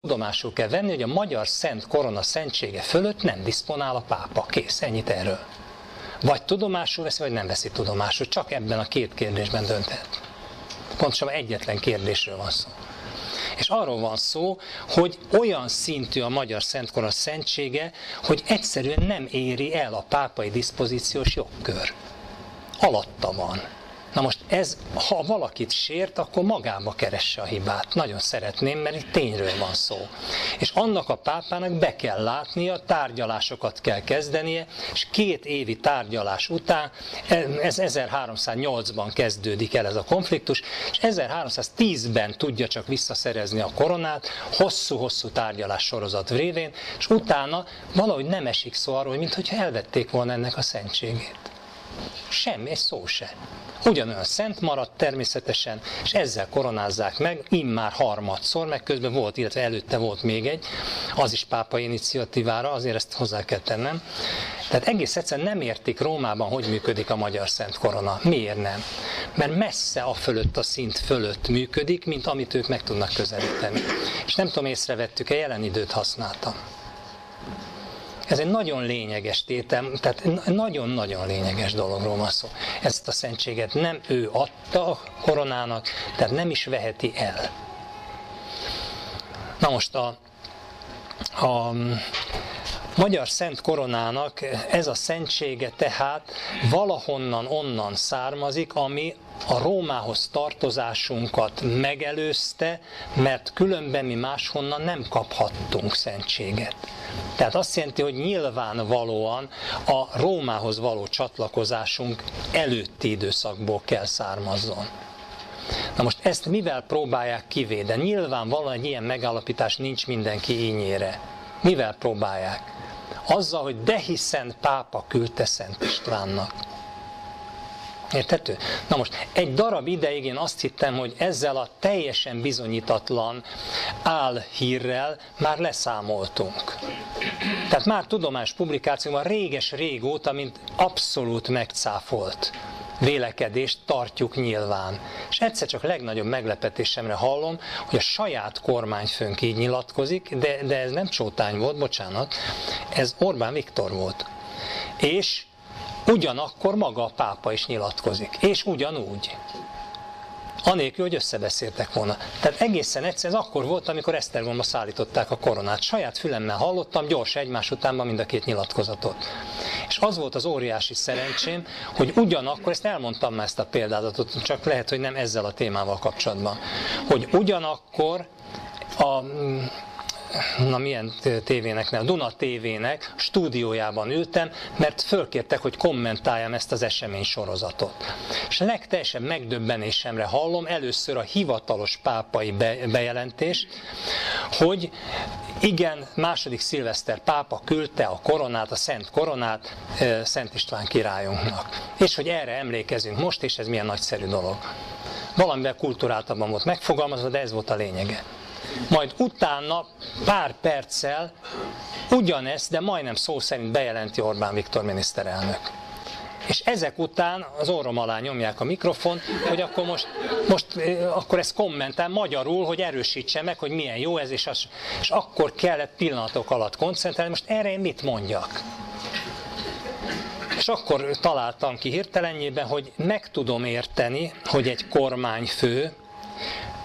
tudomásul kell venni, hogy a magyar szent korona szentsége fölött nem diszponál a pápa. Kész, ennyit erről. Vagy tudomásul veszi, vagy nem veszi tudomásul. Csak ebben a két kérdésben dönthet. Pontosabban egyetlen kérdésről van szó. És arról van szó, hogy olyan szintű a magyar szent korona szentsége, hogy egyszerűen nem éri el a pápai diszpozíciós jogkör. Alatta van. Na most ez, ha valakit sért, akkor magába keresse a hibát. Nagyon szeretném, mert itt tényről van szó. És annak a pápának be kell látnia, tárgyalásokat kell kezdenie, és 2 évi tárgyalás után, ez 1308-ban kezdődik el ez a konfliktus, és 1310-ben tudja csak visszaszerezni a koronát, hosszú-hosszú tárgyalás sorozat révén, és utána valahogy nem esik szó arról, mintha elvették volna ennek a szentségét. Semmi, egy szó se. Ugyanolyan szent maradt természetesen, és ezzel koronázzák meg, immár harmadszor, meg közben volt, illetve előtte volt még egy, az is pápai iniciatívára, azért ezt hozzá kell tennem. Tehát egész egyszerűen nem értik Rómában, hogy működik a magyar szent korona. Miért nem? Mert messze a fölött, a szint fölött működik, mint amit ők meg tudnak közelíteni. És nem tudom, észrevettük-e, jelen időt használtam. Ez egy nagyon lényeges tétel, tehát nagyon-nagyon lényeges dologról van szó. Ezt a szentséget nem ő adta a koronának, tehát nem is veheti el. Na most a magyar szent koronának ez a szentsége tehát valahonnan onnan származik, ami a Rómához tartozásunkat megelőzte, mert különben mi máshonnan nem kaphattunk szentséget. Tehát azt jelenti, hogy nyilvánvalóan a Rómához való csatlakozásunk előtti időszakból kell származzon. Na most ezt mivel próbálják kivédeni? Nyilvánvalóan egy ilyen megállapítás nincs mindenki ínyére. Mivel próbálják? Azzal, hogy de hiszen pápa küldte Szent Istvánnak. Érthető? Na most egy darab ideig én azt hittem, hogy ezzel a teljesen bizonyítatlan álhírrel már leszámoltunk. Tehát már tudományos publikációban régóta, mint abszolút megcáfolt vélekedést tartjuk nyilván. És egyszer csak legnagyobb meglepetésemre hallom, hogy a saját kormányfőnk így nyilatkozik, de ez nem Csótány volt, bocsánat, ez Orbán Viktor volt. És ugyanakkor maga a pápa is nyilatkozik. És ugyanúgy. Anélkül, hogy összebeszéltek volna. Tehát egészen egyszerűen ez akkor volt, amikor Esztergomba szállították a koronát. Saját fülemmel hallottam, gyors egymás utánban mind a 2 nyilatkozatot. És az volt az óriási szerencsém, hogy ugyanakkor, ezt elmondtam már ezt a példázatot, csak lehet, hogy nem ezzel a témával kapcsolatban, hogy ugyanakkor milyen tévének, nem, Duna tévének stúdiójában ültem, mert fölkértek, hogy kommentáljam ezt az esemény sorozatot. És a legteljesebb megdöbbenésemre hallom először a hivatalos pápai bejelentés, hogy igen, II. Szilveszter pápa küldte a koronát, a szent koronát Szent István királyunknak. És hogy erre emlékezünk most, és ez milyen nagyszerű dolog. Valamivel kulturáltabban volt megfogalmazva, de ez volt a lényege. Majd utána pár perccel ugyanezt, de majdnem szó szerint bejelenti Orbán Viktor miniszterelnök. És ezek után az orrom alá nyomják a mikrofon, hogy akkor most akkor ezt kommentál magyarul, hogy erősítse meg, hogy milyen jó ez, és akkor kellett pillanatok alatt koncentrálni, most erre én mit mondjak? És akkor találtam ki hirtelenjében, hogy meg tudom érteni, hogy egy kormányfő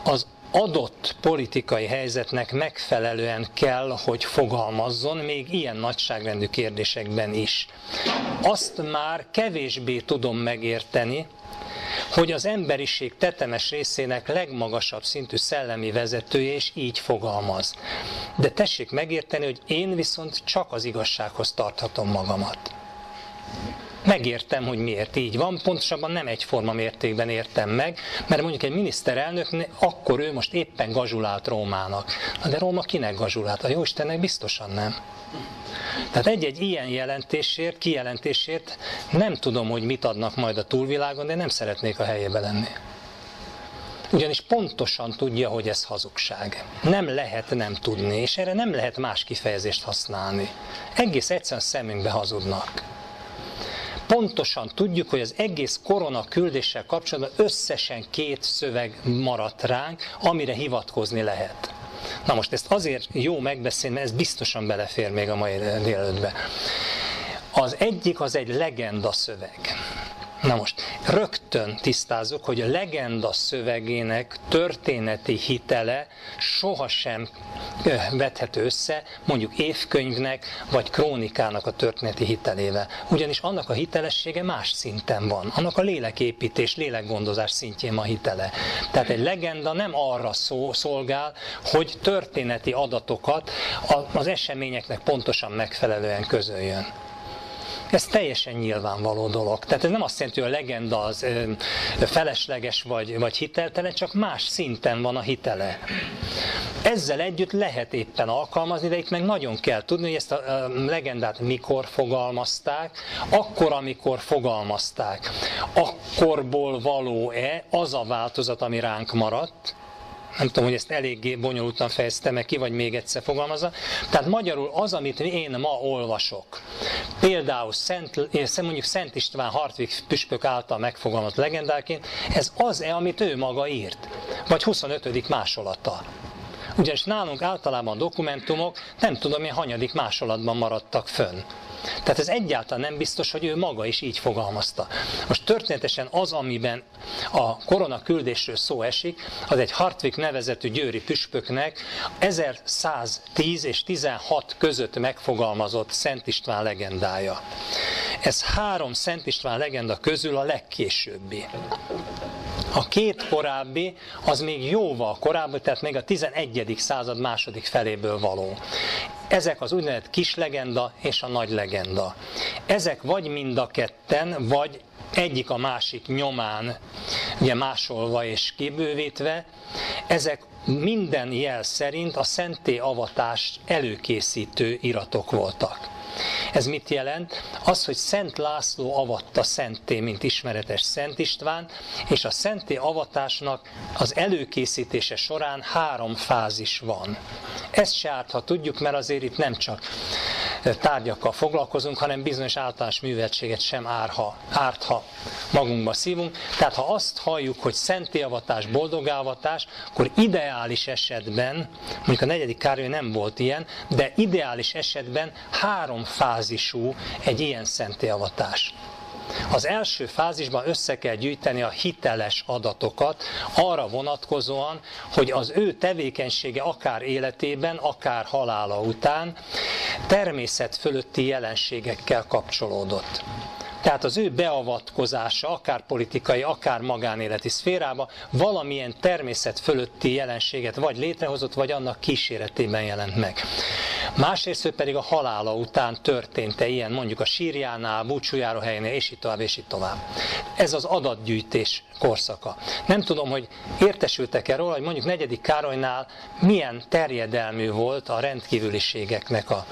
az adott politikai helyzetnek megfelelően kell, hogy fogalmazzon, még ilyen nagyságrendű kérdésekben is. Azt már kevésbé tudom megérteni, hogy az emberiség tetemes részének legmagasabb szintű szellemi vezetője is így fogalmaz. De tessék megérteni, hogy én viszont csak az igazsághoz tarthatom magamat. Megértem, hogy miért így van, pontosabban nem egyforma mértékben értem meg, mert mondjuk egy miniszterelnök, akkor ő most éppen gazsulált Rómának. Na de Róma kinek gazsulált? A Jóistennek biztosan nem. Tehát egy-egy ilyen kijelentésért nem tudom, hogy mit adnak majd a túlvilágon, de nem szeretnék a helyébe lenni. Ugyanis pontosan tudja, hogy ez hazugság. Nem lehet nem tudni, és erre nem lehet más kifejezést használni. Egész egyszerűen szemünkbe hazudnak. Pontosan tudjuk, hogy az egész korona küldéssel kapcsolatban összesen 2 szöveg maradt ránk, amire hivatkozni lehet. Na most ezt azért jó megbeszélni, mert ez biztosan belefér még a mai délelőttbe. Az egyik az egy legenda szöveg. Na most rögtön tisztázzuk, hogy a legenda szövegének történeti hitele sohasem vethető össze mondjuk évkönyvnek vagy krónikának a történeti hitelével. Ugyanis annak a hitelessége más szinten van. Annak a léleképítés, lélekgondozás szintjén van hitele. Tehát egy legenda nem arra szolgál, hogy történeti adatokat az eseményeknek pontosan megfelelően közöljön. Ez teljesen nyilvánvaló dolog. Tehát ez nem azt jelenti, hogy a legenda az felesleges vagy hiteltelen, csak más szinten van a hitele. Ezzel együtt lehet éppen alkalmazni, de itt meg nagyon kell tudni, hogy ezt a legendát mikor fogalmazták, akkor, amikor fogalmazták. Akkorból való-e az a változat, ami ránk maradt? Nem tudom, hogy ezt eléggé bonyolultan fejeztem meg ki, vagy még egyszer fogalmazza. Tehát magyarul az, amit én ma olvasok, például mondjuk Szent István Hartwig püspök által megfogalmazott legendáként, ez az-e, amit ő maga írt? Vagy 25. másolata? Ugyanis nálunk általában dokumentumok nem tudom én hanyadik másolatban maradtak fönn. Tehát ez egyáltalán nem biztos, hogy ő maga is így fogalmazta. Most történetesen az, amiben a koronaküldésről szó esik, az egy Hartwig nevezetű győri püspöknek 1110 és 16 között megfogalmazott Szent István legendája. Ez 3 Szent István legenda közül a legkésőbbi. A 2 korábbi, az még jóval korábbi, tehát még a 11. század második feléből való. Ezek az úgynevezett kis legenda és a nagy legenda. Ezek vagy mind a ketten, vagy egyik a másik nyomán, ugye másolva és kibővítve, ezek minden jel szerint a szentélyavatást előkészítő iratok voltak. Ez mit jelent? Az, hogy Szent László avatta szentté, mint ismeretes Szent István, és a szentélyavatásnak az előkészítése során 3 fázis van. Ezt se árt, ha tudjuk, mert azért itt nem csak tárgyakkal foglalkozunk, hanem bizonyos általános műveltséget sem árt, ha magunkba szívunk. Tehát ha azt halljuk, hogy szentélyavatás, boldogávatás, akkor ideális esetben, mondjuk a 4. Károly nem volt ilyen, de ideális esetben 3 fázisú egy ilyen szentélyavatás. Az első fázisban össze kell gyűjteni a hiteles adatokat arra vonatkozóan, hogy az ő tevékenysége akár életében, akár halála után természet fölötti jelenségekkel kapcsolódott. Tehát az ő beavatkozása, akár politikai, akár magánéleti szférába valamilyen természet fölötti jelenséget vagy létrehozott, vagy annak kíséretében jelent meg. Másrészt pedig a halála után történt-e ilyen, mondjuk a sírjánál, búcsújáróhelyénél, és így tovább, és így tovább. Ez az adatgyűjtés korszaka. Nem tudom, hogy értesültek-e róla, hogy mondjuk 4. Károlynál milyen terjedelmű volt a rendkívüliségeknek a...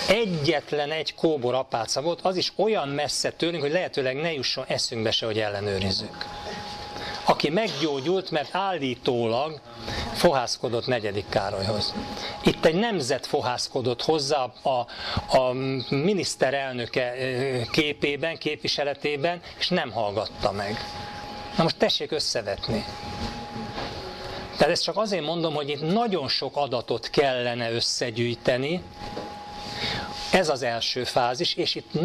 Egyetlen egy kóbor apáca volt, az is olyan messze tőlünk, hogy lehetőleg ne jusson eszünkbe se, hogy ellenőrizzük. Aki meggyógyult, mert állítólag fohászkodott 4. Károlyhoz. Itt egy nemzet fohászkodott hozzá a miniszterelnöke képében, képviseletében, és nem hallgatta meg. Na most tessék összevetni. Tehát ezt csak azért mondom, hogy itt nagyon sok adatot kellene összegyűjteni. Ez az első fázis, és itt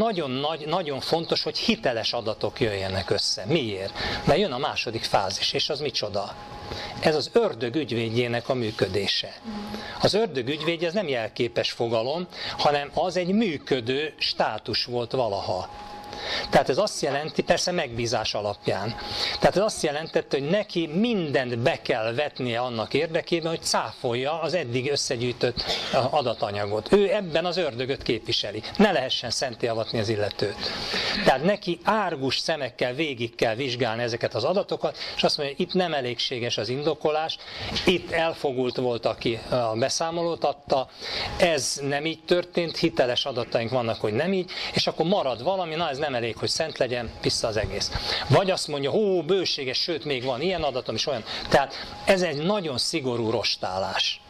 nagyon fontos, hogy hiteles adatok jöjjenek össze. Miért? Mert jön a második fázis, és az micsoda? Ez az ördög ügyvédjének a működése. Az ördög ügyvédje ez nem jelképes fogalom, hanem az egy működő státus volt valaha. Tehát ez azt jelenti, persze megbízás alapján. Tehát ez azt jelentette, hogy neki mindent be kell vetnie annak érdekében, hogy cáfolja az eddig összegyűjtött adatanyagot. Ő ebben az ördögöt képviseli. Ne lehessen szentté avatni az illetőt. Tehát neki árgus szemekkel végig kell vizsgálni ezeket az adatokat, és azt mondja, hogy itt nem elégséges az indokolás, itt elfogult volt, aki a beszámolót adta, ez nem így történt, hiteles adataink vannak, hogy nem így, és akkor marad valami, na ez nem elég, hogy szent legyen, vissza az egész. Vagy azt mondja, bőséges, sőt, még van ilyen adatom is olyan. Tehát ez egy nagyon szigorú rostálás.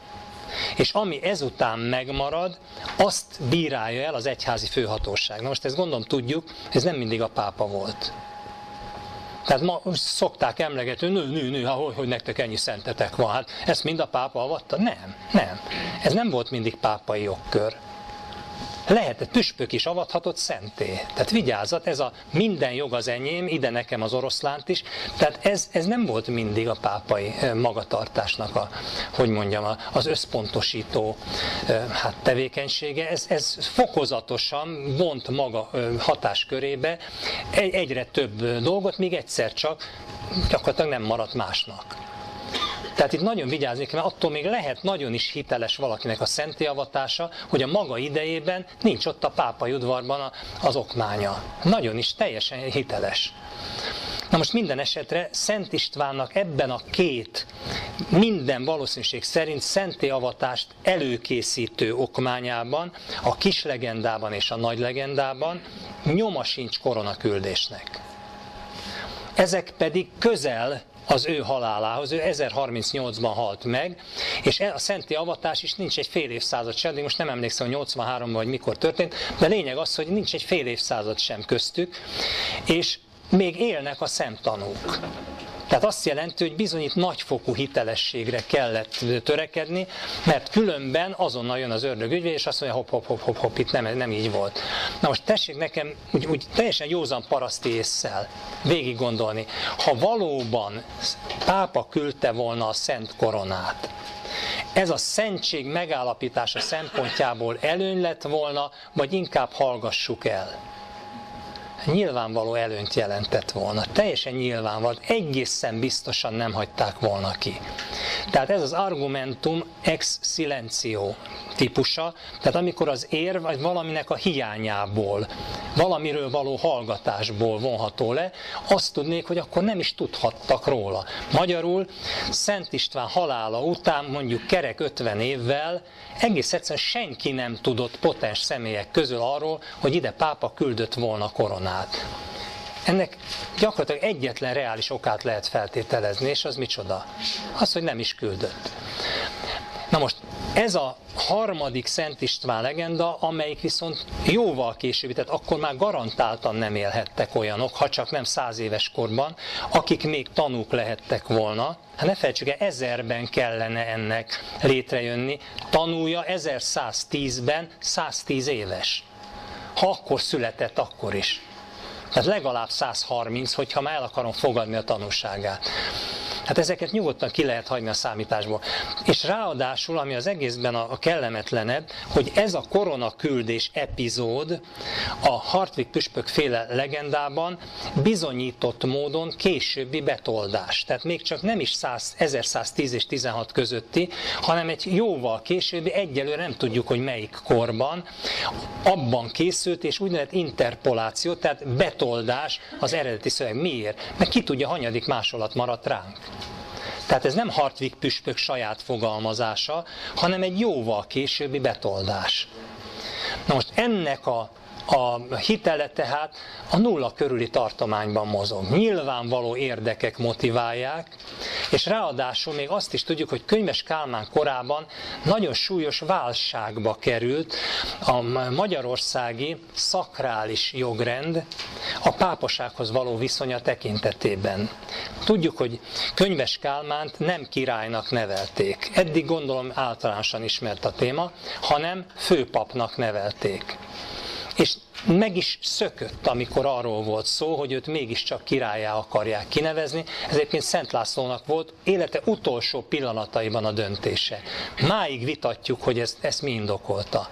És ami ezután megmarad, azt bírálja el az egyházi főhatóság. Na most ezt gondolom tudjuk, ez nem mindig a pápa volt. Tehát ma szokták emlegetni, nő, hogy nektek ennyi szentetek van. Hát ezt mind a pápa avatta? Nem. Ez nem volt mindig pápai jogkör. Lehetett, püspök is avathatott szenté. Tehát vigyázzat, ez a minden jog az enyém, ide nekem az oroszlánt is. Tehát ez nem volt mindig a pápai magatartásnak az összpontosító tevékenysége. Ez fokozatosan vont maga hatáskörébe egyre több dolgot, míg egyszer csak gyakorlatilag nem maradt másnak. Tehát itt nagyon vigyázni kell, mert attól még lehet nagyon is hiteles valakinek a szentélyavatása, hogy a maga idejében nincs ott a pápai udvarban az okmánya. Nagyon is teljesen hiteles. Na most minden esetre Szent Istvánnak ebben a két, minden valószínűség szerint szentélyavatást előkészítő okmányában, a kis legendában és a nagy legendában nyoma sincs koronaküldésnek. Ezek pedig közel az ő halálához, ő 1038-ban halt meg, és a szentélyavatás is nincs egy fél évszázad sem, de most nem emlékszem, hogy 83-ban vagy mikor történt, de lényeg az, hogy nincs egy fél évszázad sem köztük, és még élnek a szemtanúk. Tehát azt jelenti, hogy bizony itt nagyfokú hitelességre kellett törekedni, mert különben azonnal jön az ördög ügyvéd, és azt mondja, hopp, itt nem így volt. Na most tessék nekem úgy teljesen józan paraszti ésszel végig gondolni, ha valóban pápa küldte volna a szent koronát, ez a szentség megállapítása szempontjából előny lett volna, vagy inkább hallgassuk el? Nyilvánvaló előnyt jelentett volna, teljesen nyilvánvaló, egészen biztosan nem hagyták volna ki. Tehát ez az argumentum ex silencio típusa, tehát amikor az érv vagy valaminek a hiányából, valamiről való hallgatásból vonható le, azt tudnék, hogy akkor nem is tudhattak róla. Magyarul Szent István halála után mondjuk kerek 50 évvel egész egyszerűen senki nem tudott potens személyek közül arról, hogy ide pápa küldött volna koronát. Ennek gyakorlatilag egyetlen reális okát lehet feltételezni, és az micsoda? Az, hogy nem is küldött. Na most ez a harmadik Szent István legenda, amelyik viszont jóval későbbi, tehát akkor már garantáltan nem élhettek olyanok, ha csak nem 100 éves korban, akik még tanúk lehettek volna. Hát ne felejtsük el, 1000-ben kellene ennek létrejönni, tanúja 1110-ben 110 éves. Ha akkor született, akkor is. Tehát legalább 130, hogyha már el akarom fogadni a tanúságát. Hát ezeket nyugodtan ki lehet hagyni a számításból. És ráadásul, ami az egészben a kellemetlenebb, hogy ez a koronaküldés epizód a Hartwig püspök féle legendában bizonyított módon későbbi betoldás. Tehát még csak nem is 1110 és 16 közötti, hanem egy jóval későbbi, egyelőre nem tudjuk, hogy melyik korban, abban készült, és úgynevezett interpoláció, tehát betoldás az eredeti szöveg. Miért? Mert ki tudja, hanyadik másolat maradt ránk. Tehát ez nem Hartwig püspök saját fogalmazása, hanem egy jóval későbbi betoldás. Na most ennek a hitele tehát a nulla körüli tartományban mozog. Nyilvánvaló érdekek motiválják, és ráadásul még azt is tudjuk, hogy Könyves Kálmán korában nagyon súlyos válságba került a magyarországi szakrális jogrend a pápasághoz való viszonya tekintetében. Tudjuk, hogy Könyves Kálmánt nem királynak nevelték. Eddig gondolom általánosan ismert a téma, hanem főpapnak nevelték. És meg is szökött, amikor arról volt szó, hogy őt mégiscsak királlyá akarják kinevezni. Ez egyébként Szent Lászlónak volt élete utolsó pillanataiban a döntése. Máig vitatjuk, hogy ezt mi indokolta.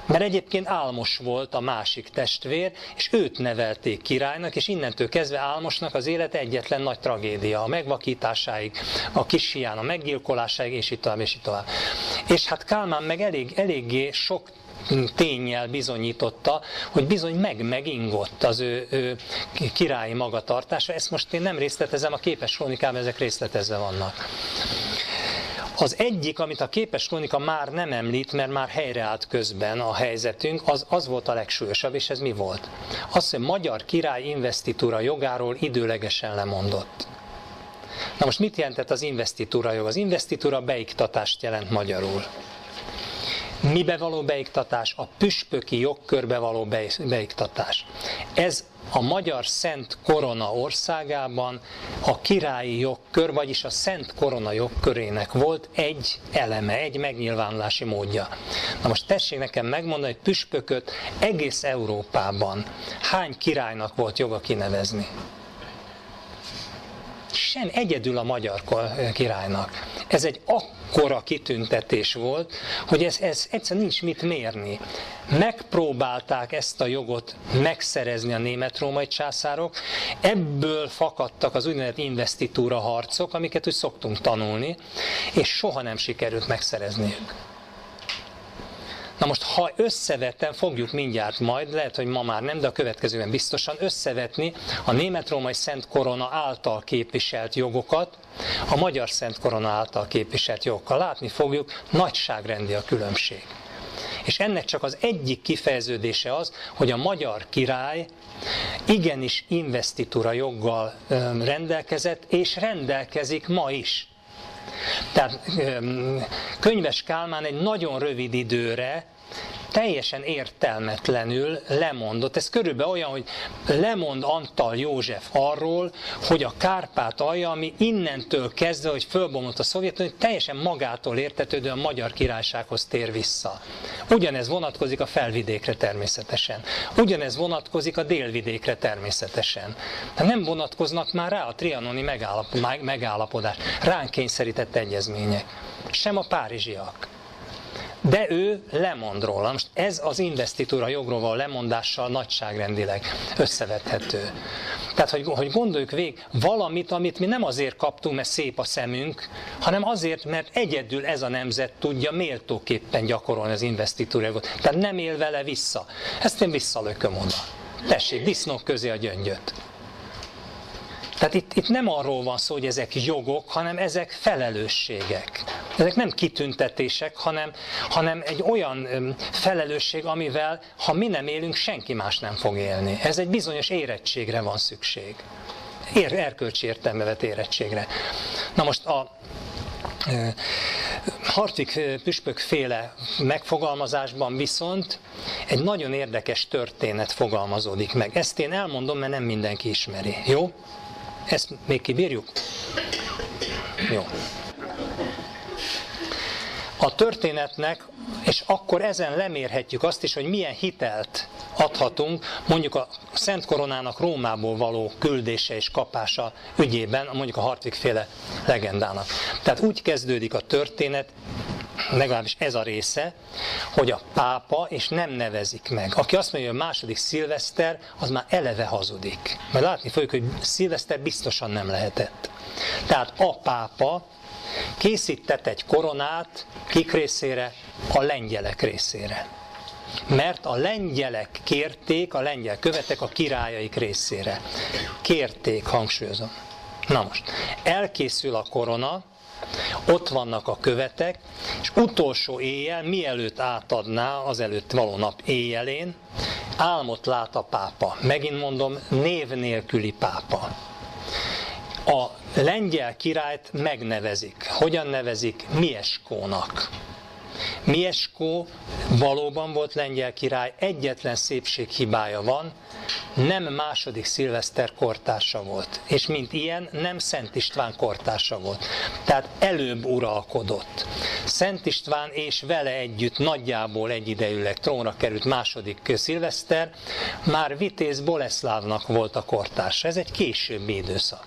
Mert egyébként Álmos volt a másik testvér, és őt nevelték királynak, és innentől kezdve Álmosnak az élete egyetlen nagy tragédia, a megvakításáig, a kis hián, a meggyilkolásáig, és így tovább, és így tovább. És hát Kálmán meg eléggé sok ténnyel bizonyította, hogy bizony megingott az ő királyi magatartása. Ezt most én nem részletezem, a képes krónikában ezek részletezve vannak. Az egyik, amit a képes krónika már nem említ, mert már helyreállt közben a helyzetünk, az volt a legsúlyosabb, és ez mi volt? Az, hogy magyar király investitúra jogáról időlegesen lemondott. Na most mit jelentett az investitúra jog? Az investitúra beiktatást jelent magyarul. Mibe való beiktatás? A püspöki jogkörbe való beiktatás. Ez a magyar Szent Korona országában a királyi jogkör, vagyis a Szent Korona jogkörének volt egy eleme, egy megnyilvánulási módja. Na most tessék nekem megmondani, hogy püspököt egész Európában hány királynak volt joga kinevezni? Sem, egyedül a magyar királynak. Ez egy akkora kitüntetés volt, hogy ez egyszerűen nincs mit mérni. Megpróbálták ezt a jogot megszerezni a német-római császárok, ebből fakadtak az úgynevezett investitúra harcok, amiket úgy szoktunk tanulni, és soha nem sikerült megszerezniük. Na most, ha összevetem, fogjuk mindjárt majd, lehet, hogy ma már nem, de a következőben biztosan összevetni a német-római Szent Korona által képviselt jogokat a magyar Szent Korona által képviselt jogokkal. Látni fogjuk, nagyságrendi a különbség. És ennek csak az egyik kifejeződése az, hogy a magyar király igenis investitúra joggal rendelkezett, és rendelkezik ma is. Tehát Könyves Kálmán egy nagyon rövid időre teljesen értelmetlenül lemondott. Ez körülbelül olyan, hogy lemond Antal József arról, hogy a Kárpát-alja, ami innentől kezdve, hogy fölbomlott a Szovjetunió, teljesen magától értetődően a Magyar Királysághoz tér vissza. Ugyanez vonatkozik a felvidékre természetesen. Ugyanez vonatkozik a délvidékre természetesen. De nem vonatkoznak már rá a trianoni megállapodás, ránk kényszerített egyezmények. Sem a párizsiak. De ő lemond róla. Most ez az investitúra jogról való lemondással nagyságrendileg összevethető. Tehát, hogy gondoljuk végig valamit, amit mi nem azért kaptunk, mert szép a szemünk, hanem azért, mert egyedül ez a nemzet tudja méltóképpen gyakorolni az investitúra jogot. Tehát nem él vele vissza. Ezt én visszalököm oda. Tessék, disznók közé a gyöngyöt. Tehát itt nem arról van szó, hogy ezek jogok, hanem ezek felelősségek. Ezek nem kitüntetések, hanem egy olyan felelősség, amivel, ha mi nem élünk, senki más nem fog élni. Ez egy bizonyos érettségre van szükség. Erkölcsi értelembe vett érettségre. Na most a Hartwig püspök féle megfogalmazásban viszont egy nagyon érdekes történet fogalmazódik meg. Ezt én elmondom, mert nem mindenki ismeri. Jó? Ezt még kibírjuk? Jó. A történetnek, és akkor ezen lemérhetjük azt is, hogy milyen hitelt adhatunk mondjuk a Szent Koronának Rómából való küldése és kapása ügyében, mondjuk a Hartwig féle legendának. Tehát úgy kezdődik a történet, legalábbis ez a része, hogy a pápa, és nem nevezik meg. Aki azt mondja, hogy a második szilveszter, az már eleve hazudik. Mert látni fogjuk, hogy szilveszter biztosan nem lehetett. Tehát a pápa készített egy koronát, kik részére? A lengyelek részére. Mert a lengyelek kérték, a lengyel követek a királyaik részére. Kérték, hangsúlyozom. Na most, elkészül a korona, ott vannak a követek, és utolsó éjjel, mielőtt átadná, azelőtt való nap éjjelén, álmot lát a pápa. Megint mondom, név nélküli pápa. A lengyel királyt megnevezik. Hogyan nevezik? Mieszkónak. Mieszkó valóban volt lengyel király, egyetlen szépséghibája van, nem második szilveszter kortársa volt, és mint ilyen nem Szent István kortársa volt. Tehát előbb uralkodott. Szent István és vele együtt nagyjából egyidejűleg trónra került második szilveszter, már Vitéz Boleszlávnak volt a kortársa. Ez egy későbbi időszak.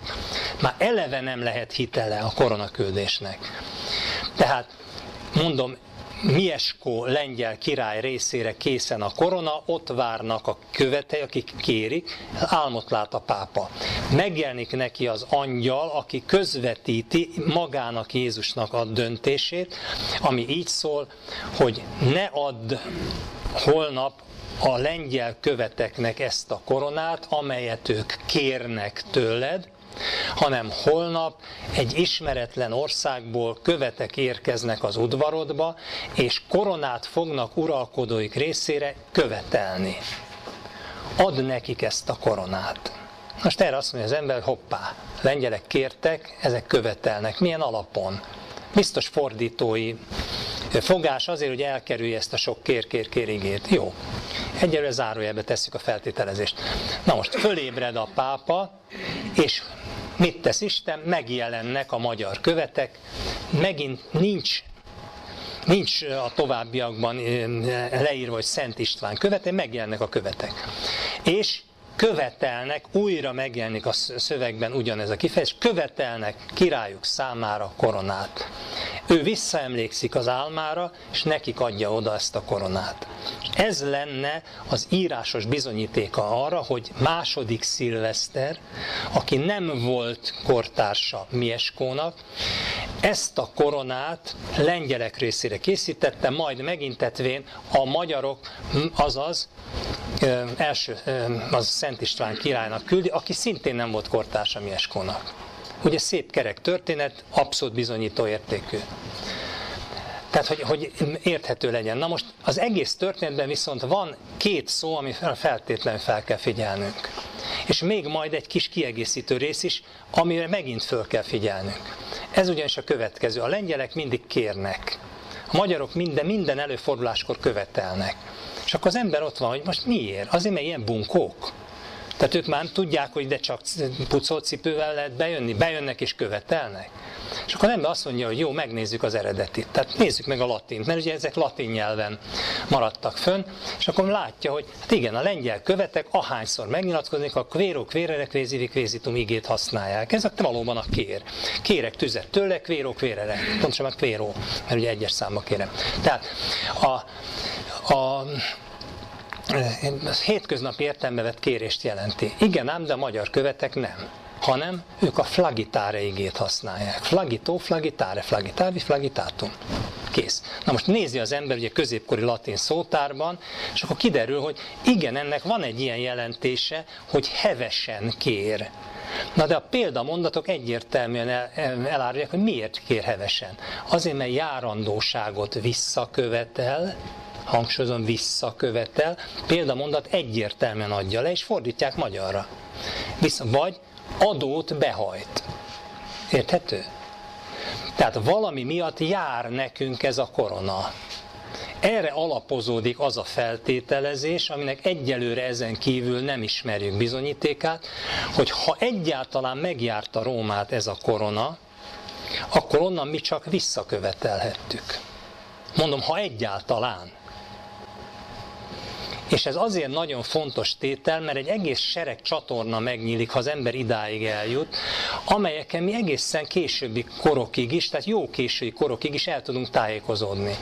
Már eleve nem lehet hitele a koronaküldésnek. Tehát mondom, Mieszkó lengyel király részére készen a korona, ott várnak a követei, akik kérik, álmot lát a pápa. Megjelenik neki az angyal, aki közvetíti magának, Jézusnak a döntését, ami így szól, hogy ne add holnap a lengyel követeknek ezt a koronát, amelyet ők kérnek tőled, hanem holnap egy ismeretlen országból követek érkeznek az udvarodba, és koronát fognak uralkodóik részére követelni. Add nekik ezt a koronát. Most erre azt mondja az ember, hoppá, lengyelek kértek, ezek követelnek. Milyen alapon? Biztos fordítói fogás azért, hogy elkerülje ezt a sok kér igét. Jó. Egyelőre zárójelbe tesszük a feltételezést. Na most fölébred a pápa, és mit tesz Isten? Megjelennek a magyar követek, megint nincs a továbbiakban leírva, hogy Szent István követe, megjelennek a követek. És követelnek, újra megjelenik a szövegben ugyanez a kifejezés, követelnek királyuk számára koronát. Ő visszaemlékszik az álmára, és nekik adja oda ezt a koronát. Ez lenne az írásos bizonyítéka arra, hogy második Szilveszter, aki nem volt kortársa Mieskónak, ezt a koronát lengyelek részére készítette, majd megintetvén a magyarok, azaz az Szent István királynak küldi, aki szintén nem volt kortársa Mieskónak. Ugye szép kerek történet, abszolút bizonyító értékű. Tehát, hogy érthető legyen. Na most az egész történetben viszont van két szó, amire feltétlenül fel kell figyelnünk. És még majd egy kis kiegészítő rész is, amire megint föl kell figyelnünk. Ez ugyanis a következő. A lengyelek mindig kérnek. A magyarok minden előforduláskor követelnek. És akkor az ember ott van, hogy most miért? Azért, mert ilyen bunkók. Tehát ők már tudják, hogy de csak pucolt cipővel lehet bejönni, bejönnek és követelnek. És akkor az ember azt mondja, hogy jó, megnézzük az eredetit. Tehát nézzük meg a latint, mert ugye ezek latin nyelven maradtak fönn, és akkor látja, hogy hát igen, a lengyel követek ahányszor megnyilatkoznak, a quero querere quasi quesitum igét használják. Ez valóban a kér. Kérek tüzet tőle, quero querere. Pontosan a quero, mert ugye egyes számba kérem. Tehát a hétköznapi értelembe vett kérést jelenti. Igen ám, de a magyar követek nem. Hanem ők a flagitare igét használják. Flagito, flagitare, flagitavi, flagitatum. Kész. Na most nézi az ember ugye középkori latin szótárban, és akkor kiderül, hogy igen, ennek van egy ilyen jelentése, hogy hevesen kér. Na de a példamondatok egyértelműen elárulják, hogy miért kér hevesen. Azért, mert járandóságot visszakövetel, hangsúlyozom, visszakövetel, példamondat egyértelműen adja le, és fordítják magyarra. Vagy adót behajt. Érthető? Tehát valami miatt jár nekünk ez a korona. Erre alapozódik az a feltételezés, aminek egyelőre ezen kívül nem ismerjük bizonyítékát, hogy ha egyáltalán megjárta Rómát ez a korona, akkor onnan mi csak visszakövetelhettük. Mondom, ha egyáltalán. És ez azért nagyon fontos tétel, mert egy egész sereg csatorna megnyílik, ha az ember idáig eljut, amelyeken mi egészen későbbi korokig is, tehát jó késői korokig is el tudunk tájékozódni.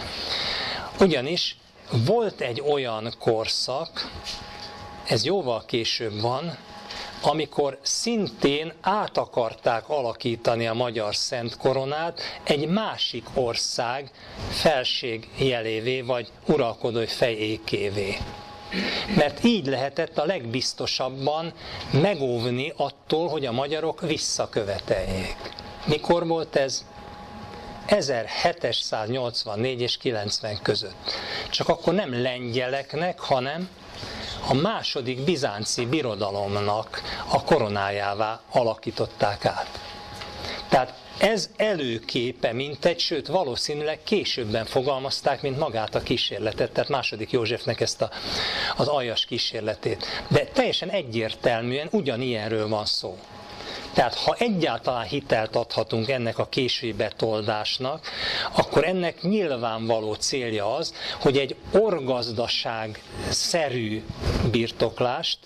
Ugyanis volt egy olyan korszak, ez jóval később van, amikor szintén át akarták alakítani a magyar szent koronát egy másik ország felségjelévé, vagy uralkodói fejékévé. Mert így lehetett a legbiztosabban megóvni attól, hogy a magyarok visszaköveteljék. Mikor volt ez? 1784 és 90 között. Csak akkor nem lengyeleknek, hanem a második bizánci birodalomnak a koronájává alakították át. Tehát ez előképe mintegy, sőt valószínűleg későbben fogalmazták, mint magát a kísérletet, tehát második Józsefnek ezt az aljas kísérletét. De teljesen egyértelműen ugyanilyenről van szó. Tehát ha egyáltalán hitelt adhatunk ennek a késői betoldásnak, akkor ennek nyilvánvaló célja az, hogy egy orgazdaság-szerű birtoklást,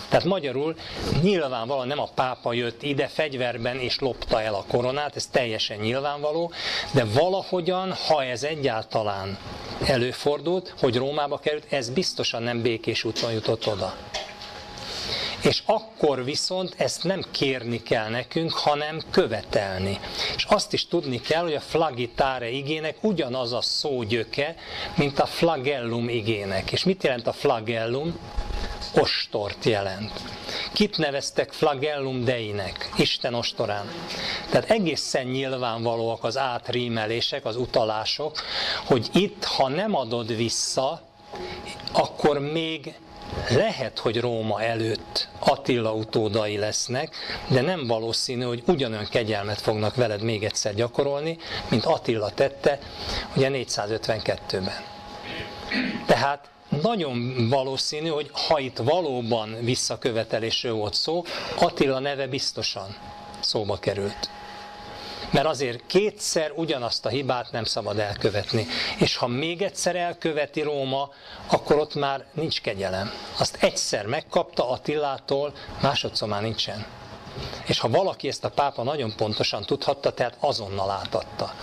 tehát magyarul nyilvánvalóan nem a pápa jött ide fegyverben és lopta el a koronát, ez teljesen nyilvánvaló, de valahogyan, ha ez egyáltalán előfordult, hogy Rómába került, ez biztosan nem békés úton jutott oda. És akkor viszont ezt nem kérni kell nekünk, hanem követelni. És azt is tudni kell, hogy a flagitare igének ugyanaz a szógyöke, mint a flagellum igének. És mit jelent a flagellum? Ostort jelent. Kit neveztek flagellum deinek? Isten ostorán. Tehát egészen nyilvánvalóak az átrímelések, az utalások, hogy itt, ha nem adod vissza, akkor még lehet, hogy Róma előtt Attila utódai lesznek, de nem valószínű, hogy ugyanolyan kegyelmet fognak veled még egyszer gyakorolni, mint Attila tette ugye 452-ben. Tehát nagyon valószínű, hogy ha itt valóban visszakövetelésről volt szó, Attila neve biztosan szóba került. Mert azért kétszer ugyanazt a hibát nem szabad elkövetni. És ha még egyszer elköveti Róma, akkor ott már nincs kegyelem. Azt egyszer megkapta Attilától, másodszor már nincsen. És ha valaki ezt a pápa nagyon pontosan tudhatta, tehát azonnal átadta.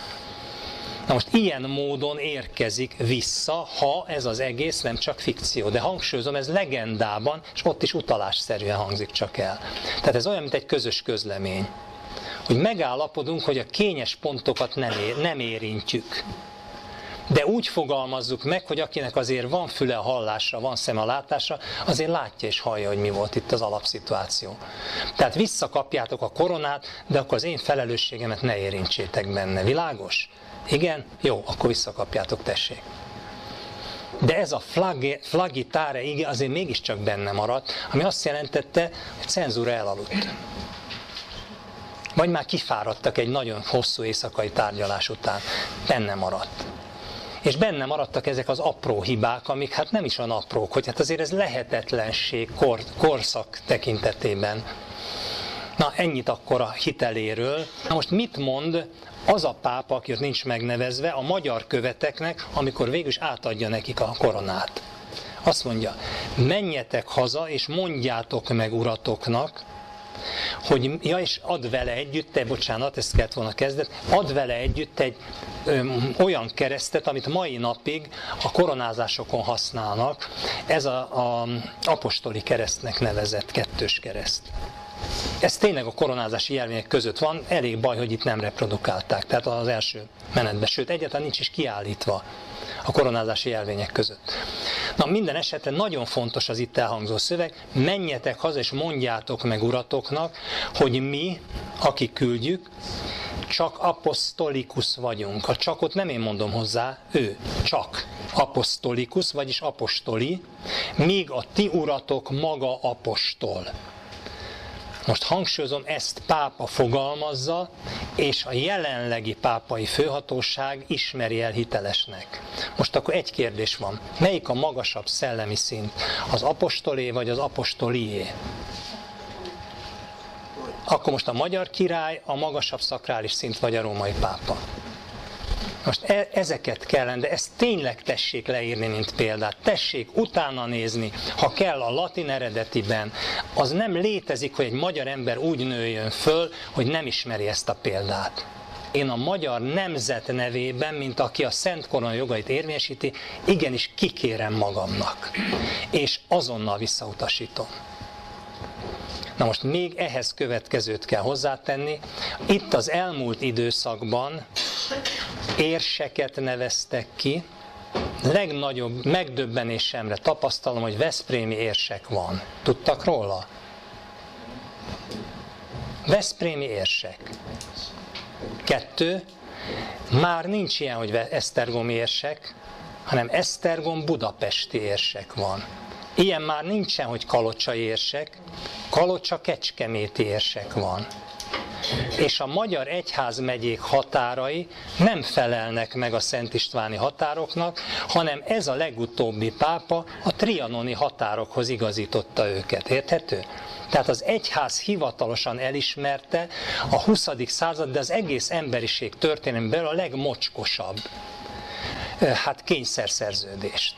Na most ilyen módon érkezik vissza, ha ez az egész nem csak fikció. De hangsúlyozom, ez legendában, és ott is utalásszerűen hangzik csak el. Tehát ez olyan, mint egy közös közlemény. Hogy megállapodunk, hogy a kényes pontokat nem érintjük. De úgy fogalmazzuk meg, hogy akinek azért van füle a hallásra, van szeme a látásra, azért látja és hallja, hogy mi volt itt az alapszituáció. Tehát visszakapjátok a koronát, de akkor az én felelősségemet ne érintsétek benne. Világos? Igen? Jó, akkor visszakapjátok, tessék. De ez a flaggitare ige azért mégiscsak benne maradt, ami azt jelentette, hogy cenzúra elaludt. Vagy már kifáradtak egy nagyon hosszú éjszakai tárgyalás után. Benne maradt. És benne maradtak ezek az apró hibák, amik hát nem is olyan aprók, hogy hát azért ez lehetetlenség korszak tekintetében. Na, ennyit akkor a hiteléről. Na most mit mond az a pápa, aki ott nincs megnevezve, a magyar követeknek, amikor végül is átadja nekik a koronát? Azt mondja, menjetek haza, és mondjátok meg uratoknak, hogy, ja, és ad vele együtt, bocsánat, ezt kellett volna kezdeni, ad vele együtt egy olyan keresztet, amit mai napig a koronázásokon használnak, ez a apostoli keresztnek nevezett kettős kereszt. Ez tényleg a koronázási jelvények között van, elég baj, hogy itt nem reprodukálták, tehát az első menetben, sőt egyáltalán nincs is kiállítva a koronázási jelvények között. Na, minden esetre nagyon fontos az itt elhangzó szöveg, menjetek haza és mondjátok meg uratoknak, hogy mi, akik küldjük, csak apostolikus vagyunk. A csakot nem én mondom hozzá, ő csak apostolikus, vagyis apostoli, míg a ti uratok maga apostol. Most hangsúlyozom, ezt pápa fogalmazza, és a jelenlegi pápai főhatóság ismeri el hitelesnek. Most akkor egy kérdés van. Melyik a magasabb szellemi szint? Az apostolé vagy az apostolié? Akkor most a magyar király a magasabb szakrális szint vagy a római pápa. Most ezeket kellene, de ezt tényleg tessék leírni, mint példát. Tessék utána nézni, ha kell a latin eredetiben. Az nem létezik, hogy egy magyar ember úgy nőjön föl, hogy nem ismeri ezt a példát. Én a magyar nemzet nevében, mint aki a Szent Korona jogait érvényesíti, igenis kikérem magamnak. És azonnal visszautasítom. Na most még ehhez következőt kell hozzátenni. Itt az elmúlt időszakban érseket neveztek ki. Legnagyobb megdöbbenésemre tapasztalom, hogy veszprémi érsek van. Tudtak róla? Veszprémi érsek. 2. Már nincs ilyen, hogy esztergomi érsek, hanem esztergom budapesti érsek van. Ilyen már nincsen, hogy kalocsai érsek, Kalocsa kecskeméti érsek van. És a magyar egyházmegyék határai nem felelnek meg a Szent Istváni határoknak, hanem ez a legutóbbi pápa a trianoni határokhoz igazította őket. Érthető? Tehát az egyház hivatalosan elismerte a 20. század, de az egész emberiség történelmében a legmocskosabb kényszerszerződést.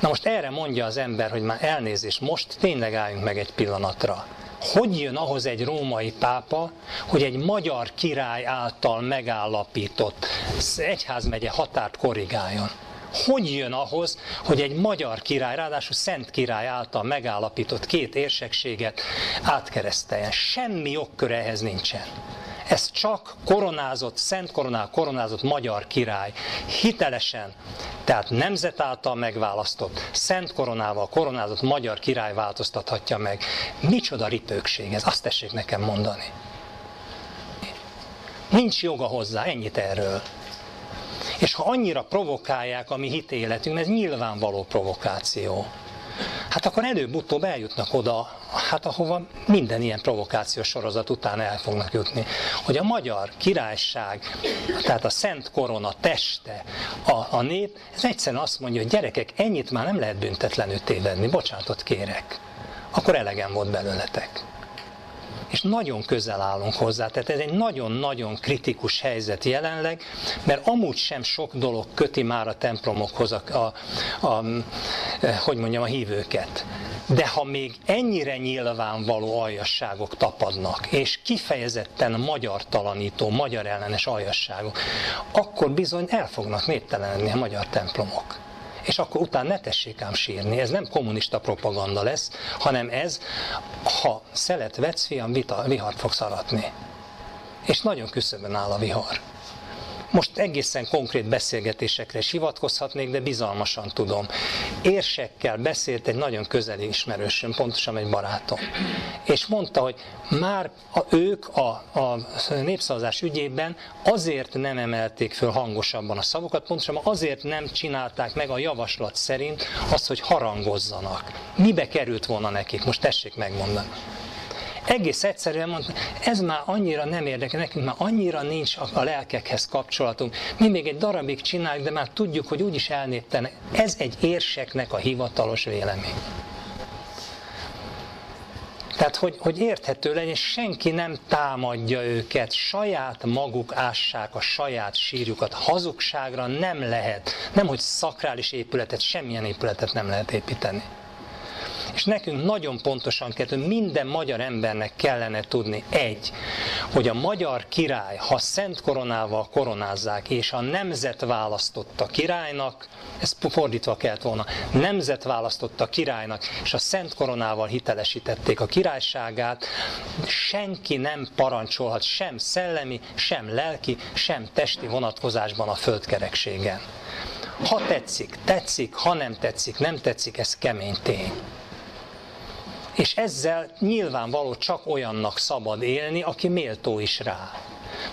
Na most erre mondja az ember, hogy már elnézést, most tényleg álljunk meg egy pillanatra. Hogy jön ahhoz egy római pápa, hogy egy magyar király által megállapított egyházmegye határt korrigáljon? Hogy jön ahhoz, hogy egy magyar király, ráadásul Szent Király által megállapított 2 érsekséget átkereszteljen? Semmi jogköre ehhez nincsen. Ez csak koronázott, szent koronál koronázott magyar király hitelesen, tehát nemzet által megválasztott, szent koronával koronázott magyar király változtathatja meg. Micsoda ripőkség ez, azt tessék nekem mondani. Nincs joga hozzá, ennyit erről. És ha annyira provokálják a mi hitéletünk, ez nyilvánvaló provokáció. hát akkor előbb-utóbb eljutnak oda, hát ahova minden ilyen provokációs sorozat után el fognak jutni, hogy a magyar királyság, tehát a Szent Korona teste, a nép, ez egyszerűen azt mondja, hogy gyerekek, ennyit már nem lehet büntetlenül tévedni, bocsánatot kérek, akkor elegem volt belőletek. És nagyon közel állunk hozzá, tehát ez egy nagyon-nagyon kritikus helyzet jelenleg, mert amúgy sem sok dolog köti már a templomokhoz a hívőket. De ha még ennyire nyilvánvaló aljasságok tapadnak, és kifejezetten magyartalanító, magyar ellenes aljasságok, akkor bizony el fognak néptelenedni a magyar templomok. És akkor utána ne tessék ám sírni, ez nem kommunista propaganda lesz, hanem ez, ha szelet vetsz, fiam, vihart fogsz aratni. És nagyon küszöbön áll a vihar. Most egészen konkrét beszélgetésekre is hivatkozhatnék, de bizalmasan tudom. Érsekkel beszélt egy nagyon közeli ismerősöm, pontosan egy barátom. És mondta, hogy már ők a népszavazás ügyében azért nem emelték föl hangosabban a szavukat, pontosan azért nem csinálták meg a javaslat szerint azt, hogy harangozzanak. Mibe került volna nekik? Most tessék megmondani. Egész egyszerűen mondta, ez már annyira nem érdekel, nekünk már annyira nincs a lelkekhez kapcsolatunk. Mi még egy darabig csináljuk, de már tudjuk, hogy úgyis elnéptenek. Ez egy érseknek a hivatalos vélemény. Tehát, hogy érthető legyen, senki nem támadja őket, saját maguk ássák a saját sírjukat. Hazugságra nem lehet, nemhogy szakrális épületet, semmilyen épületet nem lehet építeni. És nekünk nagyon pontosan kell, minden magyar embernek kellene tudni, hogy a magyar király, ha szent koronával koronázzák, és a nemzet választotta királynak, ez fordítva kellett volna, nemzet választotta királynak, és a szent koronával hitelesítették a királyságát, senki nem parancsolhat sem szellemi, sem lelki, sem testi vonatkozásban a földkerekségen. Ha tetszik, tetszik, ha nem tetszik, nem tetszik, ez kemény tény. És ezzel nyilvánvaló csak olyannak szabad élni, aki méltó is rá.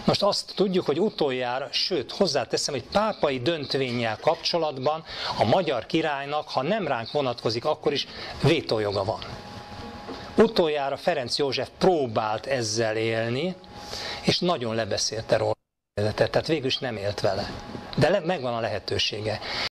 Most azt tudjuk, hogy utoljára, sőt, hozzáteszem, hogy pápai döntvénnyel kapcsolatban a magyar királynak, ha nem ránk vonatkozik, akkor is vétójoga van. Utoljára Ferenc József próbált ezzel élni, és nagyon lebeszélte róla. Tehát végül is nem élt vele. De megvan a lehetősége.